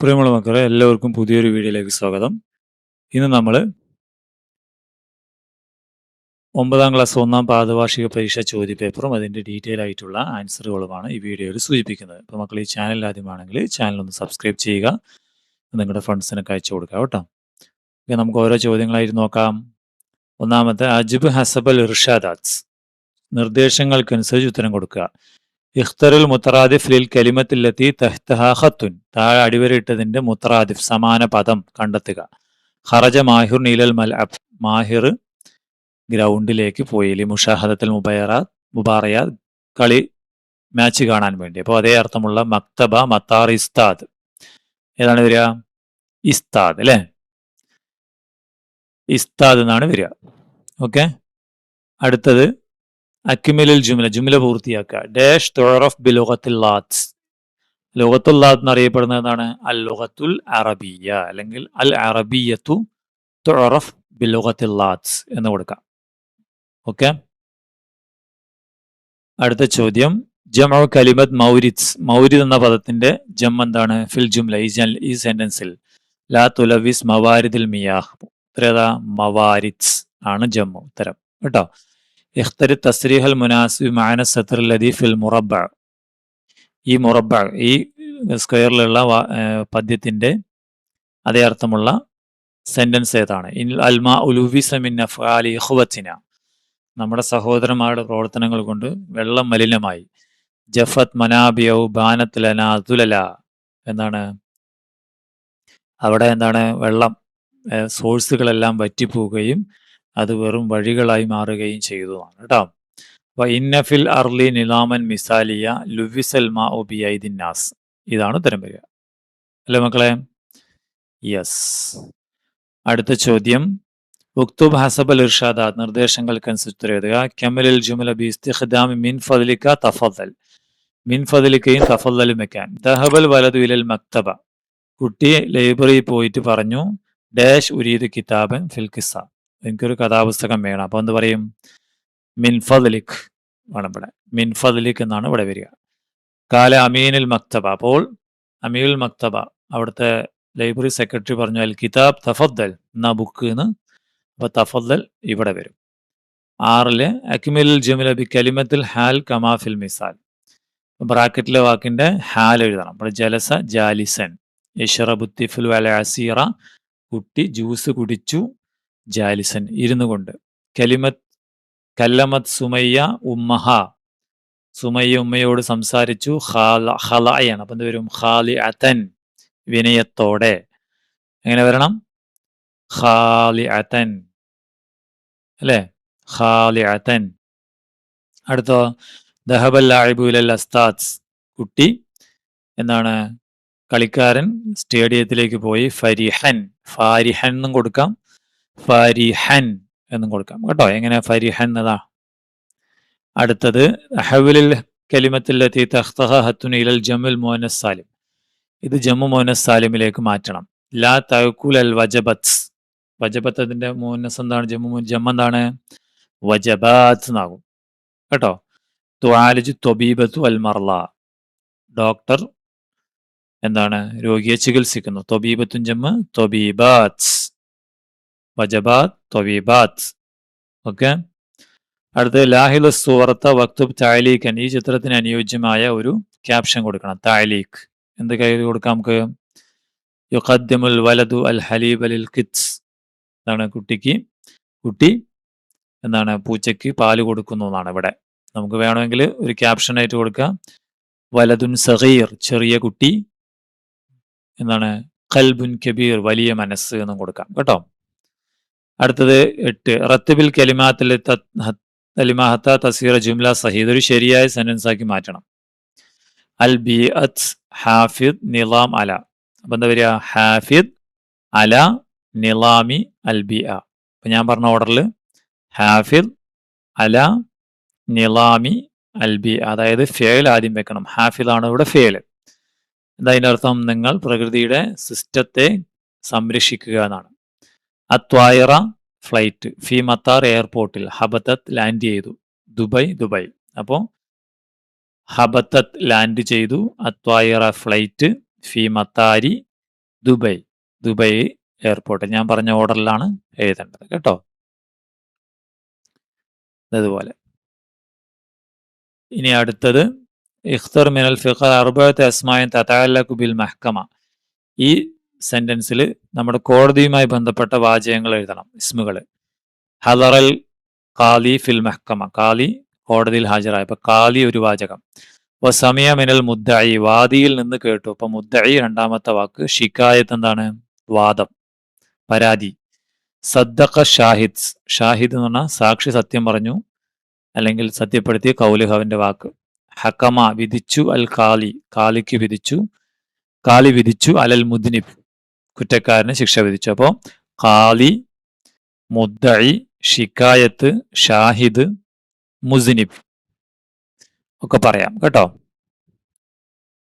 പ്രിയമുള്ള മക്കളെ, എല്ലാവർക്കും പുതിയൊരു വീഡിയോയിലേക്ക് സ്വാഗതം. ഇന്ന് നമ്മൾ 9ാം ക്ലാസ് 1ാം പാദവാർഷിക പരീക്ഷ ചോദ്യപേപ്പറും അതിൻ്റെ ഡീറ്റെയിൽ ആയിട്ടുള്ള ആൻസറുകളുമാണ് ഈ വീഡിയോയിൽ സൂചിപ്പിക്കുന്നത്. അപ്പോൾ മക്കൾ ഈ ചാനൽ ആദ്യമാണെങ്കിൽ ചാനൽ ഒന്ന് സബ്സ്ക്രൈബ് ചെയ്യുക, നിങ്ങളുടെ ഫ്രണ്ട്സിനൊക്കെ അയച്ചു കൊടുക്കുക കേട്ടോ. ഓക്കെ, നമുക്ക് ഓരോ ചോദ്യങ്ങളായിട്ട് നോക്കാം. ഒന്നാമത്തെ, അജിബ് ഹസബൽ ഇർഷാദാത്ത്, നിർദ്ദേശങ്ങൾക്കനുസരിച്ച് ഉത്തരം കൊടുക്കുക. ഇഖ്തറുൽ മുത്തറാദിഫ് ലിൽ കലിമത്തില്ലത്തി തഹ്തഹ ഖത്തുൻ, താഴെ അടിവരയിട്ടതിന്റെ മുത്തറാദിഫ് സമാന പദം കണ്ടെത്തുക. ഖറജ മാഹിർ നീലൽ മൽഅബ്, മാഹിർ ഗ്രൗണ്ടിലേക്ക് പോയി. ലി മുഷാഹദത്തുൽ മുബാറയാത്ത്, കളി മാച്ച് കാണാൻ വേണ്ടി. അപ്പോൾ അതേ അർത്ഥമുള്ള മക്തബ, മത്താർ, ഇസ്താദ്. ഏതാണ് വരിക? ഇസ്താദ് അല്ലേ, ഇസ്താദ് എന്നാണ് വരിക. ഓക്കെ, അടുത്തത് അക്മിലുൽ ജുംല, ജുംല പൂർത്തിയാക്കുക. ഡാഷ് തുഅറഫ് ബിലുഗത്തുൽ ലാത്ത്, ലുഗത്തുൽ ലാത്ത് എന്നറിയപ്പെടുന്നത് എന്താണ്? അൽ ലുഗത്തുൽ അറബിയ അല്ലെങ്കിൽ അൽ അറബിയത്തു തുഅറഫ് ബിലുഗത്തുൽ ലാത്ത് എന്ന് കൊടുക്കാം. ഓക്കെ, അടുത്ത ചോദ്യം, ജംഉ കലിമത്ത് മൗരിദ്, മൗരിദ് എന്ന പദത്തിന്റെ ജം എന്താണ്? ഫിൽ ജുംല, ഈ സെന്റൻസിൽ. ലാ തുലവിസ് മവാരിദിൽ മിയാഹ്, ഉത്തരേതാ? മവാരിദ്സ് ആണ് ജമ്മു, ഉത്തരം കേട്ടോ. ഇഖ്തരി തസ്രീഹൽ മുനാസിബ് മഅന സത്ർ ലദി ഫിൽ മുറബ്ബ, ഈ മുറബ്ബ, ഈ സ്ക്വയറിലുള്ള പദ്യത്തിന്റെ അതേ അർത്ഥമുള്ള സെന്റൻസ് ഏതാണ്? അൽമാ ഉലുവിസ മിൻ അഫ്ആലി ഇഖ്വതിന, നമ്മുടെ സഹോദരന്മാരുടെ പ്രവർത്തനങ്ങൾ കൊണ്ട് വെള്ളം മലിനമായി. ജഫത് മനാബിയൗ ബാനത്ത് ലനാ ദുലല, എന്താണ് അവിടെ? എന്താണ്? വെള്ളം സോഴ്സുകളെല്ലാം വറ്റിപ്പോവുകയും അത് വെറും വഴികളായി മാറുകയും ചെയ്തതാണ് കേട്ടോ. അപ്പൊ ഇന്നഫിൽ അർലി നിലാമൻ മിസാലിയ ലുവിസൽ മാ ബിയൈദിന്നാസ്, ഇതാണ് ഉത്തരം വരിക അല്ലേ മക്കളെ? യെസ്. അടുത്ത ചോദ്യം, ഉക്തുബ് ഹസബൽ ഇർഷാദാത്ത്, നിർദ്ദേശങ്ങൾക്കനുസരിച്ച് എഴുതുക. കമലിൽ ജുമല ബി ഇസ്തിഖ്ദാമി മിൻ ഫദ്ലിക തഫദ്ദൽ, മിൻ ഫദ്ലിക്കയും തഫദ്ദലും വെക്കാൻ. ദഹബൽ വലതു ഇലൽ മക്തബ, കുട്ടി ലൈബ്രറിയിൽ പോയിട്ട് പറഞ്ഞു. ഡാഷ് ഉരീദ് കിതാബൻ ഫിൽ ഖിസ്സ, എനിക്കൊരു കഥാപുസ്തകം വേണം. അപ്പോൾ എന്ത് പറയും? മിൻ ഫദ്ലിക് ആണ് ഇവിടെ, മിൻ ഫദ്ലിക് എന്നാണ് ഇവിടെ വരിക. കാല അമീനുൽ മക്തബ, അപ്പോൾ അമീനുൽ മക്തബ, അവിടുത്തെ ലൈബ്രറി സെക്രട്ടറി പറഞ്ഞു, അൽ കിതാബ് തഫദ്ദൽ, എന്നാ ബുക്ക് എന്ന്. അപ്പോൾ തഫദ്ദൽ ഇവിടെ വരും. 6 അക്മിലുൽ ജുംല ബി കലിമത്തിൽ ഹാൽ കമാ ഫിൽ മിസാൽ, ബ്രാക്കറ്റിലെ വാക്കിന്റെ ഹാൽ എഴുതണം. അപ്പോൾ ജലസ ജാലിസൻ, യശ്റബു തിഫ്ലു അൽ അസീറ, കുട്ടി ജ്യൂസ് കുടിച്ചു. ജാലിസൻ, ഇരുന്നു കൊണ്ട്. കല്ലമത് സുമയ്യ ഉമ്മഹ, സുമയ്യ ഉമ്മയോട് സംസാരിച്ചു. ഖലഅയാണ്, അപ്പം എന്ത് വരും? ഖാലിഅതൻ, വിനയത്തോടെ. എങ്ങനെ വരണം? ഖാലിഅതൻ അല്ലേ, ഖാലിഅതൻ. അടുത്തോ, ദഹബൽ ലാഇബു ഇലൽ അസ്താദ്, കുട്ടി എന്താണ്? കളിക്കാരൻ സ്റ്റേഡിയത്തിലേക്ക് പോയി. ഫരിഹൻ, ഫാരിഹൻ എന്നും കൊടുക്കാം, ഫരിഹൻ എന്നും കൊടുക്കാം കേട്ടോ. എങ്ങനെ? ഫരിഹൻ എന്നതാ. അടുത്തത്, അഹ്വിലിൽ കലിമത്തില്ലത്തി തഖ്തഹ ഹത്തുൻ ഇലൽ ജമുൽ മുഅന്നസ് സാലിം, ഇത് ജമ്മു മുഅന്നസ് സാലിമിലേക്ക് മാറ്റണം. ലാ തഅക്കുൽ അൽ വജബത്ത്, വജബത്ത് അതിന്റെ മുഅന്നസ് എന്താണ്? ജമ്മ എന്താണ്? വജബാത്ത് എന്നാകും കേട്ടോ. തുആലിജു ത്വബീബത്തു അൽ മർള, ഡോക്ടർ എന്താണ്? രോഗിയെ ചികിത്സിക്കുന്നു. ത്വബീബത്തുൻ ജമ്മ ത്വബീബാത്ത്, വജബാത്ത് ത്വബീബാത്ത്. ഓക്കെ, അടുത്ത് ലാഹിദ് സൂറത്ത വക്തുബ് താലീഖൻ, ഈ ചിത്രത്തിന് അനുയോജ്യമായ ഒരു ക്യാപ്ഷൻ കൊടുക്കണം. താലീഖ് എന്ത് കയ്യിൽ കൊടുക്കാം നമുക്ക്? യുഖദ്ദിമുൽ വലദു അൽ ഹലീബ് ലിൽ കിഡ്സ്, എന്താണ്? കുട്ടി എന്താണ്? പൂച്ചയ്ക്ക് പാല് കൊടുക്കുന്നു എന്നാണ് ഇവിടെ. നമുക്ക് വേണമെങ്കിൽ ഒരു ക്യാപ്ഷൻ ആയിട്ട് കൊടുക്കാം. വലതുൻ സഗീർ, ചെറിയ കുട്ടി. എന്താണ്? ഖൽബുൻ കബീർ, വലിയ മനസ്സ് എന്നും കൊടുക്കാം കേട്ടോ. അടുത്തത് 8 റത്തബിൽ കലിമാത്തിൽ തലിമാഹത്ത തസീറ ജുംല സഹീദ്, ഒരു ശരിയായ സെന്റൻസ് ആക്കി മാറ്റണം. അൽ ബിഅത്ത് ഹാഫിദ് നിലാം അല, അപ്പൊ എന്താ വരിക? ഹാഫിദ് അല നിലാമി അൽ ബിഅ. അപ്പൊ ഞാൻ പറഞ്ഞ ഓർഡറിൽ ഹാഫിദ് അല നിലാമി അൽ ബിഅ, അതായത് ഫേൽ ആദ്യം വെക്കണം. ഹാഫിദ് ആണ് ഇവിടെ ഫേൽ. എന്താ അതിൻ്റെ അർത്ഥം? നിങ്ങൾ പ്രകൃതിയുടെ സിസ്റ്റത്തെ സംരക്ഷിക്കുക എന്നാണ്. അത്വായിറ ഫ്ലൈറ്റ്, ഫി മത്താർ എയർപോർട്ടിൽ, ഹബത്തത്ത് ലാൻഡ് ചെയ്തു. ദുബൈ. അപ്പോൾ ഹബത്തത്ത് ലാൻഡ് ചെയ്തു, അത്വായിറ ഫ്ലൈറ്റ്, ഫി മത്താരി ദുബൈ. Dubai airport. ഞാൻ പറഞ്ഞ ഓർഡറിലാണ് എഴുതേണ്ടത് കേട്ടോ. അതുപോലെ ഇനി അടുത്തത് ഇഖ്തർ മിനൽ ഫിഖ അർബഅത്ത് അസ്മാഇൻ തതഅല്ലഖു ബിൽ മഹ്കമ. ഈ സെന്റൻസിൽ നമ്മുടെ കോടതിയുമായി ബന്ധപ്പെട്ട വാചകങ്ങൾ എഴുതണം, ഇസ്മുകൾ. ഹദറൽ ഖാലി ഫിൽ മഹ്കമ, ഖാലി കോടതിയിൽ ഹാജരായ. അപ്പൊ ഖാലി ഒരു വാചകം. സമയ മിനൽ മുദ്ദഇ, വാദിയിൽ നിന്ന് കേട്ടു. അപ്പൊ മുദ്ദഇ രണ്ടാമത്തെ വാക്ക്. ഷിക്കായത്ത് എന്താണ്? വാദം, പരാതി. സദ്ദഖ ഷാഹിദ്, ഷാഹിദ് എന്ന് പറഞ്ഞാൽ സാക്ഷി സത്യം പറഞ്ഞു അല്ലെങ്കിൽ സത്യപ്പെടുത്തിയ. കൗലുഹ് അവന്റെ വാക്ക്. ഹക്കമ വിധിച്ചു. അൽ ഖാലി, ഖാലിക്ക് വിധിച്ചു. ഖാലി വിധിച്ചു. അലൽ മുദ്നിബ്, കുറ്റക്കാരന് ശിക്ഷ വിധിച്ചു. അപ്പോ ഖാലി, മുദ്ദഇ, ഷിക്കായത്ത്, ഷാഹിദ്, മുസ്നിബ് ഒക്കെ പറയാം കേട്ടോ.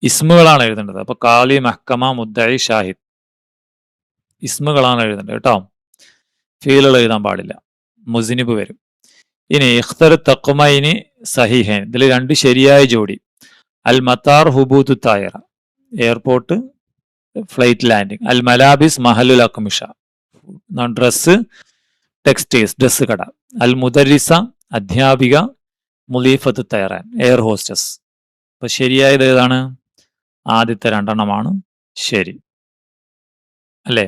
ഇസ്മുകളാണ് എഴുതേണ്ടത്. അപ്പൊ ഖാലി, മഹ്കമ, മുദ്ദഇ, ഷാഹിദ് ഇസ്മുകളാണ് എഴുതേണ്ടത് കേട്ടോ. ഫീലുകൾ എഴുതാൻ പാടില്ല. മുസ്നിബ് വരും. ഇനി ഇഖ്തർ തഖ്മൈനി സഹിഹൈൻ, ഇതിൽ രണ്ട് ശരിയായ ജോഡി. അൽ മത്താർ ഹുബൂത്തു തായറ, എയർപോർട്ട് ഫ്ലൈറ്റ് ലാൻഡിങ്. അൽ മലാബിസ് മഹലുൽ അഖ്മിഷ, ഡ്രസ്സ് ടെക്സ്റ്റൈൽസ് ഡ്രസ്സ് കട. അൽ മുദരിസ അധ്യാപിക. മുലീഫത്ത് തയ്യാറാൻ എയർ ഹോസ്റ്റസ്. അപ്പൊ ശരിയായത് ഏതാണ്? ആദ്യത്തെ രണ്ടെണ്ണമാണ് ശരി അല്ലേ.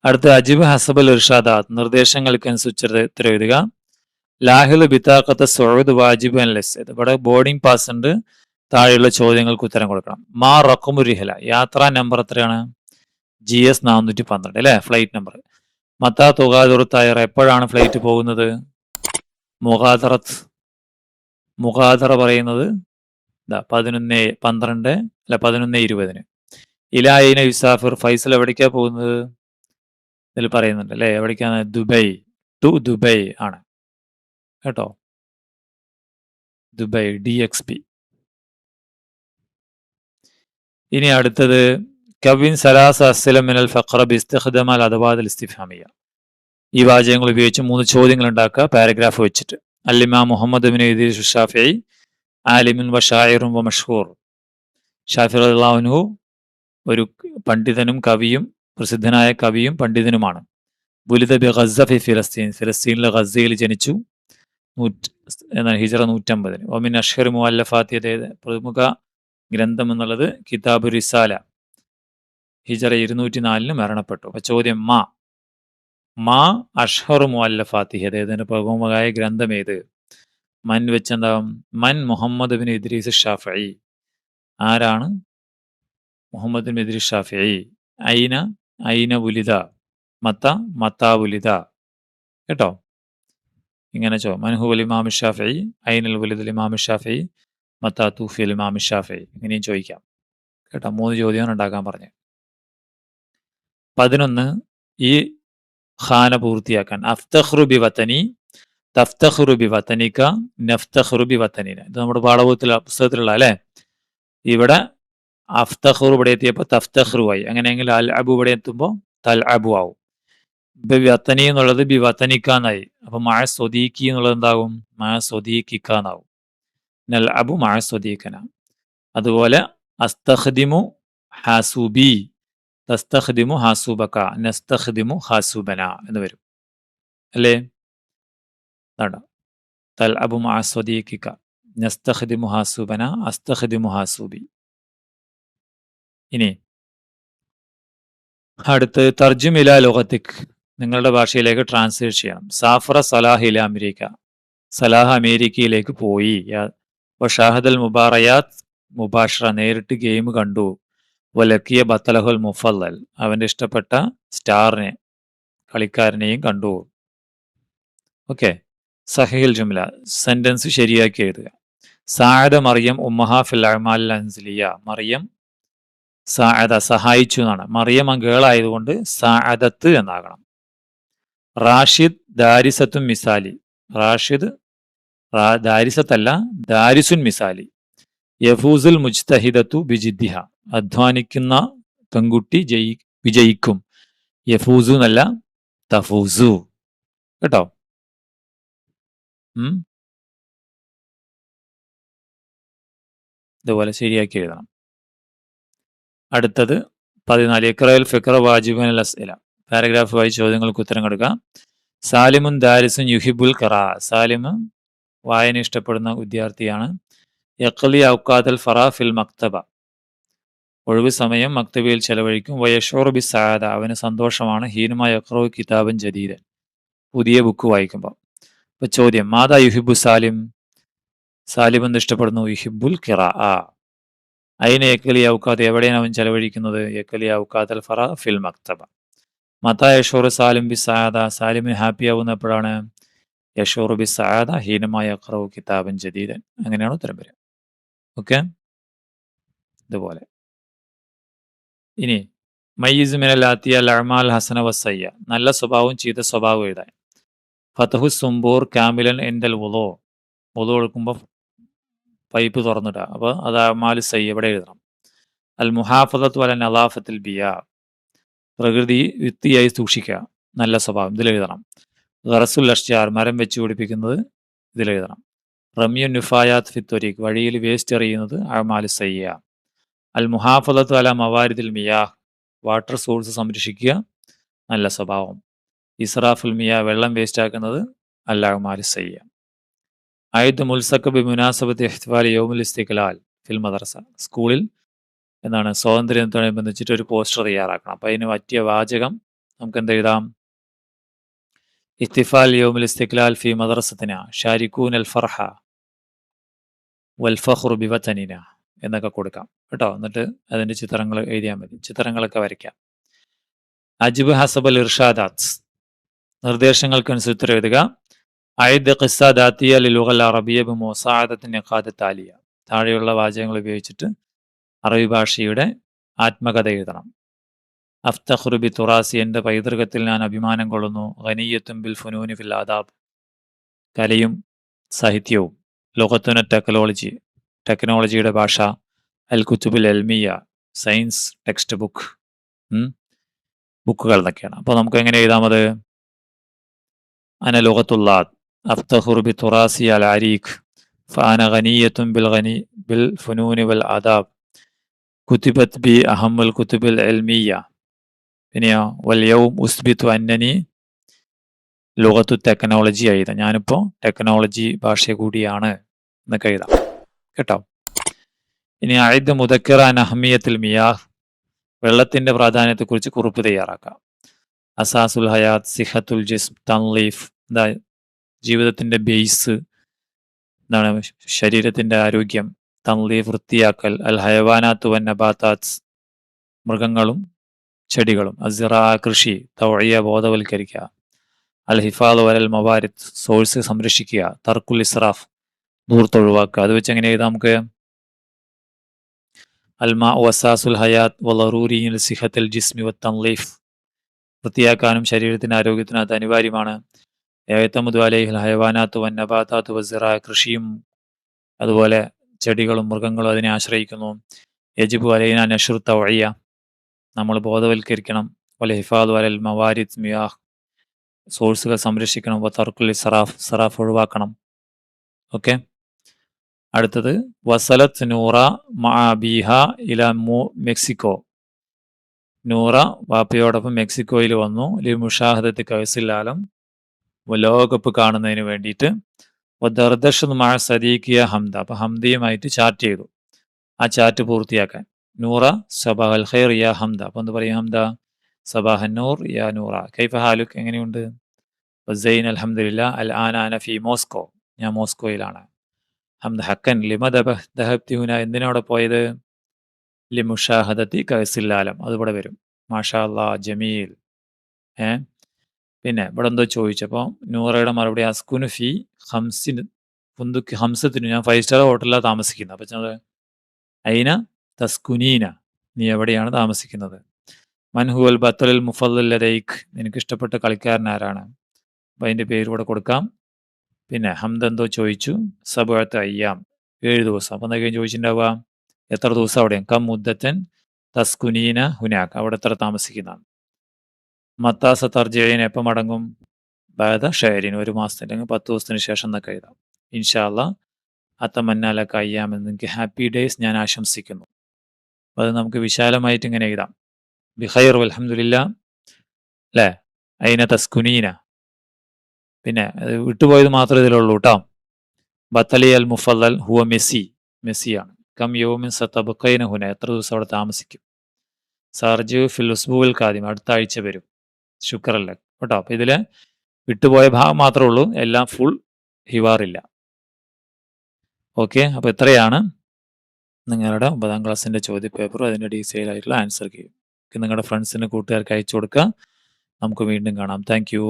അടുത്ത അജിബ് ഹസബൽ ഇർഷാദാത്ത്, നിർദ്ദേശങ്ങൾക്കനുസരിച്ച് ഉത്തരം എഴുതുക. ലാഹിൽ ബിതാഖത്ത് സൗദ് വാജിബ് അൻ ലസ്സദ്, ഇവിടെ ബോർഡിംഗ് പാസ് ഉണ്ട്. താഴെയുള്ള ചോദ്യങ്ങൾക്ക് ഉത്തരം കൊടുക്കണം. മാ റഖമു റിഹല, യാത്രാ നമ്പർ എത്രയാണ്? GS 412 അല്ലെ, ഫ്ലൈറ്റ് നമ്പർ. മത്താ തുഗാദുർ തയ്യാറ, എപ്പോഴാണ് ഫ്ലൈറ്റ് പോകുന്നത്? മുഗാദറത്ത്, മുഗാദറ പറയുന്നത് 11:20. ഇലായിന യുസാഫിർ, ഫൈസൽ എവിടേക്കാ പോകുന്നത്? ഇതിൽ പറയുന്നുണ്ട് അല്ലെ, എവിടേക്കാണ്? ദുബൈ, ടു ദുബൈ ആണ് കേട്ടോ. Dubai DXP. ഇനി അടുത്തത് കവിൻ സലാസ അസ്സലം മിനൽ ഫഖറ ബിസ്തിഖ്ദാമ അൽ അദവാത് ഇസ്തിഫാമിയ. ഈ വാചകങ്ങൾ ഉപയോഗിച്ച് 3 ചോദ്യങ്ങൾ ഉണ്ടാക്കുക പാരഗ്രാഫ് വെച്ചിട്ട്. അൽ-ഇമാം മുഹമ്മദ് ഇബ്നു ഇദ്രീസ് ഷാഫിഈ ആലിമുൻ വ ഷാഇറുൻ വ മഷ്ഹൂർ. ഷാഫിഈ റളിയല്ലാഹു അൻഹു ഒരു പണ്ഡിതനും കവിയും, പ്രസിദ്ധനായ കവിയും പണ്ഡിതനുമാണ്. ബുലിദ ബി ഗസ്സ ഫി ഫിലസ്തീൻ, ഫിലസ്തീനിലെ ഗസ്സയിൽ ജനിച്ചു. ഹിജറ 150. ഒമിൻ അഷ്ഹർ മുഅല്ലഫാത്തി, പ്രമുഖ ഗ്രന്ഥം എന്നുള്ളത് കിതാബു റിസാല. ഹിജറ 204 മരണപ്പെട്ടു. അപ്പൊ ചോദ്യം മാ അഷ്ഹർ മുഅല്ലഫാത്തി, അദ്ദേഹത്തിന്റെ പ്രമുഖമായ ഗ്രന്ഥം ഏത്? മൻ വെച്ചെന്താവും? മൻ മുഹമ്മദ് ബിൻ ഇദ്രീസ് ഷാഫിഈ. ആരാണ് മുഹമ്മദ് ബിൻ ഇദ്രീസ് ഷാഫിഈ? ഐന വുലിദ, മത്താ വുലിദ കേട്ടോ. ഇങ്ങനെ മൻഹുൽ ഇമാം ഷാഫിഈ, ഐനൽ വുലിദുൽ ഇമാം ഷാഫിഈ, മത്താ തൂഫിയൽ ഇമാം ഷാഫിഈ. ഇങ്ങനെയും ചോദിക്കാം കേട്ടോ. 3 ചോദ്യമാണ് ഉണ്ടാക്കാൻ പറഞ്ഞത്. 11 ഈ ഖാന പൂർത്തിയാക്കാൻ. അഫ്തഖ്റു ബി വതനി, തഫ്തഖ്റു ബി വതനിക, നഫ്തഖ്റു ബി വതനിന. ഇത് നമ്മുടെ പുസ്തകത്തിലുള്ള അല്ലേ. ഇവിടെ അഫ്തഖ്റു ഇവിടെ എത്തിയപ്പോൾ തഫ്തഖ്റു ആയി. അങ്ങനെയെങ്കിൽ അൽ അബു ഇവിടെ എത്തുമ്പോൾ തൽ അബു ആവും. ബി വതനി എന്നുള്ളത് ബി വതനിക എന്നായി. അപ്പൊ മഅ സ്വദീഖി എന്നുള്ളത് എന്താകും? മഅ സ്വദീഖിക എന്നാവും. നൽ അബു മഅ സ്വദീഖന. അതുപോലെ അസ്തഖ്ദിമു ഹാസുബി, തസ്തഖ്ദിമു ഹാസുബക, നസ്തഖ്ദിമു ഹാസുബന എന്ന് വരും അല്ലേ. തൽ അബു മഅ സ്വദീഖിക, നസ്തഖ്ദിമു ഹാസുബന, അസ്തഖ്ദിമു ഹാസുബി. ഇനി അടുത്ത് തർജും ഇലാ ലുഗത്തിക്, നിങ്ങളുടെ ഭാഷയിലേക്ക് ട്രാൻസ്ലേറ്റ് ചെയ്യണം. സാഫറ സലാഹ് ഇല അമേരിക്ക, സലാഹ് അമേരിക്കയിലേക്ക് പോയി. ഷാഹദൽ മുബാറയാത്ത് മുബാഷറ, നേരിട്ട് ഗെയിം കണ്ടു. വലക്കിയ ബത്തലഹുൽ മുഫല്ലൽ, അവന്റെ ഇഷ്ടപ്പെട്ട സ്റ്റാറിനെ, കളിക്കാരനെയും കണ്ടു. ഓക്കെ. സഹീൽ ജുംല, സെന്റൻസ് ശരിയാക്കി എഴുതുക. സാഅദ മറിയം ഉമ്മഹ ഫിൽ അഅമാൽ അൻസിലിയ, മറിയം സാഅദ സഹായിച്ചു എന്നാണ്. മറിയം ഗേൾ ആയതുകൊണ്ട് സാഅദത്ത് എന്നാകണം. റാഷിദ് ദാരിസത്തും മിസാലി, റാഷിദ് ദാരിസത്തല്ല ദാരിസുൻ മിസാലി. യഫൂസുൽ മുജ്തഹിദത്തു ബിജിദ്ദിഹ, അധ്വാനിക്കുന്ന പെൺകുട്ടി വിജയിക്കും. യഫൂസു എന്നല്ല തഫൂസു കേട്ടോ. ഇതുപോലെ ശരിയാക്കി എഴുതണം. അടുത്തത് 14 ഇഖ്റൽ ഫിക്ര വാജിബൻ അൽ അസ്ഇല. പാരഗ്രാഫ് വായിച്ച് ചോദ്യങ്ങൾക്ക് ഉത്തരം കൊടുക്കുക. സാലിമുൻ ദാരിസുൻ യുഹിബുൽ ഖിറാ. സാലിം വായന ഇഷ്ടപ്പെടുന്ന വിദ്യാർത്ഥിയാണ്. യഖ്ലി ഔഖാത്തൽ ഫറാ ഫിൽ മക്തബ. ഒഴിവ് സമയം മക്തബയിൽ ചെലവഴിക്കും. വയഷൂറു ബി സആദ. അവന് സന്തോഷമാണ്. ഹീനുമ യഖ്റഉ കിതാബൻ ജദീദൻ. പുതിയ ബുക്ക് വായിക്കുമ്പോൾ. ഇപ്പൊ ചോദ്യം, മാതാ യുഹിബു സാലിം. സാലിം എന്ത് ഇഷ്ടപ്പെടുന്നു? യുഹിബുൽ ഖിറാ. അയിന യഖ്ലി ഔഖാത്ത്. എവിടെയാണ് അവൻ ചെലവഴിക്കുന്നത്? യഖ്ലി ഔഖാത്തൽ ഫറാ ഫിൽ മക്തബ. മതാ യഷൂറു സാലിം ബി സആദ. സാലിമിന് ഹാപ്പി ആവുന്ന എപ്പോഴാണ്? യഷൂറു ബി സആദ ഹീനുമ യഖ്റഉ കിതാബൻ ജദീദൻ. അങ്ങനെയാണ് ഉത്തരം വരിക. ഓക്കെ, ഇതുപോലെ. ഇനി മയ്യിസ് മിനൽ ആത്തിയ അൽ അഅ്മാൽ ഹസന വസ്സയ്യ. നല്ല സ്വഭാവവും ചീത്ത സ്വഭാവവും എഴുതാൻ. ഫതഹു സുംബൂർ കാമിലൻ ഇൻദൽ വുളൂ. വുളൂ എടുക്കുമ്പോൾ പൈപ്പ് തുറന്നിടുക. അപ്പോൾ അത് അഅ്മാൽ സയ്യ ഇവിടെ എഴുതണം. അൽ മുഹാഫദത്തു അല നളാഫത്തിൽ ബിയാ. പ്രകൃതി വൃത്തിയായി സൂക്ഷിക്കുക, നല്ല സ്വഭാവം, ഇതിലെഴുതണം. ഗറസുൽ അഷ്ജാർ. മരം വെച്ച് പിടിപ്പിക്കുന്നത്, ഇതിലെഴുതണം. റമ്യു നുഫായാത്ത് ഫി ത്വരീഖ്. വഴിയിൽ വേസ്റ്റ് എറിയുന്നത് അഅ്മാൽ സയ്യ. അൽ മുഹാഫദത്തു അല മവാരിദിൽ മിയാഹ്. വാട്ടർ സോഴ്സ് സംരക്ഷിക്കുക, നല്ല സ്വഭാവം. ഇസ്രാഫുൽ മിയാ. വെള്ളം വേസ്റ്റ് ആക്കുന്നത് അൽ അഅ്മാൽ സയ്യ. ആയത് മുൽസഖ് ബി മുനാസബത്ത് ഇഹ്തിഫാൽ യൗമുൽ ഇസ്തിഖ്ലാൽ ഫിൽ മദ്രസ. സ്കൂളിൽ എന്താണ് സ്വാതന്ത്ര്യത്തോടനുബന്ധിച്ചിട്ട് ഒരു പോസ്റ്റർ തയ്യാറാക്കണം. അപ്പം അതിന് പറ്റിയ വാചകം നമുക്ക് എന്ത് എഴുതാം? ഇഹ്തിഫാൽ യൗമുൽ ഇസ്തിഖ്ലാൽ ഫി മദ്രസത്തിന ഷാരിഖൂൻ അൽ ഫർഹ വൽ ഫഖ്റു ബി വതനിന എന്നൊക്കെ കൊടുക്കാം കേട്ടോ. എന്നിട്ട് അതിൻ്റെ ചിത്രങ്ങൾ എഴുതിയാൽ മതി. ചിത്രങ്ങളൊക്കെ വരയ്ക്കാം. അജിബ് ഹസബൽ ഇർഷാദാത്ത്. നിർദ്ദേശങ്ങൾക്കനുസരിച്ച് ഉത്തരം എഴുതുക. അയ്ദ് ഖിസ്സ ദാത്തിയ ലിലുഗൽ അറബിയ ബി മുസാഅദത്തിൻ നിഖാദത്ത് താലിയ. താഴെയുള്ള വാചകങ്ങൾ ഉപയോഗിച്ചിട്ട് അറബി ഭാഷയുടെ ആത്മകഥ എഴുതണം. അഫ്തഖ്റു ബി തുറാസി. എൻ്റെ പൈതൃകത്തിൽ ഞാൻ അഭിമാനം കൊള്ളുന്നു. ഗനിയ്യത്തും ബിൽ ഫുനൂനി ഫിൽ ആദാബ്. കലയും സാഹിത്യവും. ലുഗത്തുന ടെക്നോളജി. ടെക്നോളജിയുടെ ഭാഷ. അൽ കുത്തുബുൽ എൽമിയ. Science text book. ബുക്കുകൾ എന്നൊക്കെയാണ്. അപ്പോൾ നമുക്ക് എങ്ങനെ എഴുതാമത്? അന ലുഗത്തുല്ലാദ് അഫ്തഖ്റു ബി തുറാസി അൽ അരീഖ് ഫഅന ഗനിയ്യത്തും ബിൽ ഫുനൂനി വൽ ആദാബ് കുത്തിബത്ത് ബി അഹമ്മുൽ കുത്തുബിൽ എൽമിയ. പിന്നെയോ വൽ യൗം ഉസ്ബിത്തു അന്നനി ലുഗത്തു ടെക്നോളജി എഴുതാം. ഞാനിപ്പോൾ ടെക്നോളജി ഭാഷ കൂടിയാണ് എന്നൊക്കെ എഴുതാം കേട്ടോ. ഇനി അയ്ദ് മുദക്കിറ അൻ അഹ്മിയത്തുൽ മിയാഹ്. വെള്ളത്തിൻ്റെ പ്രാധാന്യത്തെക്കുറിച്ച് കുറിപ്പ് തയ്യാറാക്കാം. അസാസുൽ ഹയാത്ത് സിഹത്തുൽ ജിസ്ം തൻലീഫ്. എന്താ ജീവിതത്തിൻ്റെ ബേസ് എന്താണ്? ശരീരത്തിൻ്റെ ആരോഗ്യം. തൻലീഫ് വൃത്തിയാക്കൽ. അൽ ഹയവാനാത്തു വൻ നബാത്താത്ത്. മൃഗങ്ങളും ചെടികളും. അസിറാ കൃഷി. തൗഇയ ബോധവൽക്കരിക്കുക. അൽ ഹിഫാദ് വലൽ മവാരിദ്. സോഴ്സ് സംരക്ഷിക്കുക. തർക്കുൽ ഇസ്രാഫ്. ദൂർത്തൊഴിവാക്കുക. അത് വെച്ച് എങ്ങനെ എഴുതാം നമുക്ക്? അൽമാ വസാസുൽ ഹയാത്ത് വലറൂരിയിൽ സിഹത്തൽ ജിസ്മി വ തൻലീഫ്. വൃത്തിയാക്കാനും ശരീരത്തിൻ്റെ ആരോഗ്യത്തിനും അത് അനിവാര്യമാണ്. എഴുത്തമുദ് അലൈഹിൽ ഹയവാനാത്തു വൻ നബാത്താത്തു വസിറാ. കൃഷിയും അതുപോലെ ചെടികളും മൃഗങ്ങളും അതിനെ ആശ്രയിക്കുന്നു. യജിബു അലൈന നഷ്റു തൗഇയ. നമ്മൾ ബോധവൽക്കരിക്കണം. വൽ ഹിഫാദ് വലൽ മവാരിദ് മിയാഹ്. സോഴ്സുകൾ സംരക്ഷിക്കണം. വ തർക്കുൽ ഇസ്റാഫ്. സറാഫ് ഒഴിവാക്കണം. ഓക്കെ, അടുത്തത് വസലത്ത് നൂറ മഅബീഹ ഇല മെക്സിക്കോ. നൂറ വാപ്പയോടൊപ്പം മെക്സിക്കോയിൽ വന്നു. ലി മുഷാഹദത്ത് കൗസിലാലം. ലോകകപ്പ് കാണുന്നതിന് വേണ്ടിയിട്ട്. ദർദഷ് മഅ സദീഖിയ ഹംദ. അപ്പം ഹംദയുമായിട്ട് ചാറ്റ് ചെയ്തു. ആ ചാറ്റ് പൂർത്തിയാക്കാൻ നൂറ സബാഹൽ ഖൈർ യാ ഹംദ. അപ്പം എന്ത് പറയും ഹംദ? സബാഹൻ നൂർ യാ നൂറ കൈഫ ഹാലുക്. എങ്ങനെയുണ്ട്? സൈൻ അൽഹംദുലില്ലാ. അൽ ആന അന ഫി മോസ്കോ. ഞാൻ മോസ്കോയിലാണ്. ഹംദ ഹക്കൻ ലിമ ദഹബ്തി ഹുന. എന്തിനവിടെ പോയത്? ലിമുഷാഹദത്തി കൗസിലാലം. അതിവിടെ വരും. മാഷാ അല്ലാ ജമീൽ. പിന്നെ ഇവിടെ എന്തോ ചോദിച്ചപ്പോൾ നൂറയുടെ മറുപടി അസ്കുനു ഫി ഹംസിന് ഫുന്ദുക്ക് ഹംസത്തിന്. ഞാൻ 5 സ്റ്റാർ ഹോട്ടലിലാണ് താമസിക്കുന്നത്. അപ്പം അയിന തസ്കുനീന. നീ എവിടെയാണ് താമസിക്കുന്നത്? മൻഹുവൽ ബത്തൽ മുഫദ്ദൽ ലദൈക്. നിനക്ക് ഇഷ്ടപ്പെട്ട കളിക്കാരൻ ആരാണ്? അപ്പം അതിൻ്റെ പേര് ഇവിടെ കൊടുക്കാം. പിന്നെ ഹംദ എന്തോ ചോദിച്ചു. സബഅത്ത് അയ്യാം. 7 ദിവസം. അപ്പം എന്തൊക്കെയും ചോദിച്ചിട്ടുണ്ടാവുക? എത്ര ദിവസം അവിടെ? കം മുദ്ദത്തൻ തസ്കുനീന ഹുനാക്ക്. അവിടെ എത്ര താമസിക്കുന്നതാണ്? മത്താസ തർജീൻ. എപ്പം മടങ്ങും? ബാദ ഷഹരിൻ. 1 മാസത്തിന് അല്ലെങ്കിൽ 10 ദിവസത്തിന് ശേഷം എന്നൊക്കെ എഴുതാം. ഇൻഷാ അല്ലാ അത്തമന്നാലക്ക അയ്യാം. എന്ന് എനിക്ക് ഹാപ്പി ഡേയ്സ് ഞാൻ ആശംസിക്കുന്നു. അത് നമുക്ക് വിശാലമായിട്ട് ഇങ്ങനെ എഴുതാം. ബിഖൈർ വൽഹംദുലില്ലാ, അല്ലേ? ഐന തസ്കുനീന. പിന്നെ വിട്ടുപോയത് മാത്രമേ ഇതിലുള്ളൂ കേട്ടോ. ബത്തലി അൽ മുഫല്ലൽ ഹുവ മെസ്സി, മെസ്സിയാണ്. കം യൗമിൻ സതബ്ഖൈന ഹുന, എത്ര ദിവസം അവിടെ താമസിക്കും? സാർജു ഫിൽ ഉസ്ബുൽ കാദിം, അടുത്ത ആഴ്ച വരും. ശുക്രല്ല കേട്ടോ. അപ്പൊ ഇതില് വിട്ടുപോയ ഭാഗം മാത്രമേ ഉള്ളൂ, എല്ലാം ഫുൾ ഹിവാറില്ല. ഓക്കെ, അപ്പൊ ഇത്രയാണ് നിങ്ങളുടെ 9ാം ക്ലാസ്സിന്റെ ചോദ്യപേപ്പറും അതിന്റെ ഡീറ്റെയിൽ ആയിട്ടുള്ള ആൻസർ കീ. നിങ്ങളുടെ ഫ്രണ്ട്സിന്, കൂട്ടുകാർക്ക് അയച്ചു കൊടുക്കുക. നമുക്ക് വീണ്ടും കാണാം. Thank you.